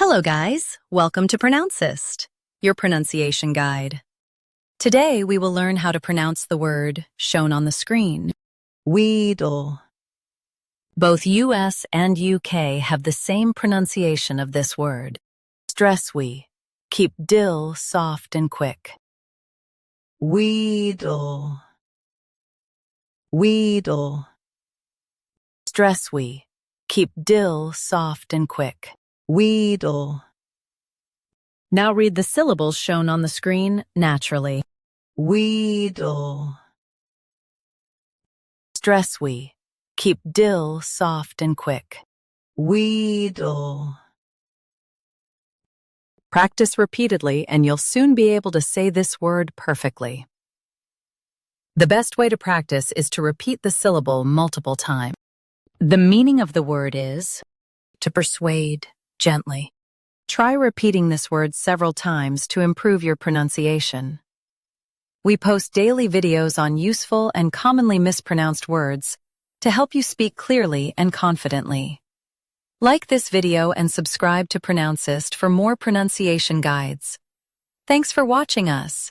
Hello guys, welcome to Pronouncist, your pronunciation guide. Today we will learn how to pronounce the word shown on the screen. Wheedle. Both US and UK have the same pronunciation of this word. Stress we. Keep dill soft and quick. Wheedle. Wheedle. Stress we. Keep dill soft and quick. Wheedle. Now read the syllables shown on the screen naturally. Wheedle. Stress we. Keep dill soft and quick. Wheedle. Practice repeatedly and you'll soon be able to say this word perfectly. The best way to practice is to repeat the syllable multiple times. The meaning of the word is to persuade gently. Try repeating this word several times to improve your pronunciation. We post daily videos on useful and commonly mispronounced words to help you speak clearly and confidently. Like this video and subscribe to Pronouncist for more pronunciation guides. Thanks for watching us.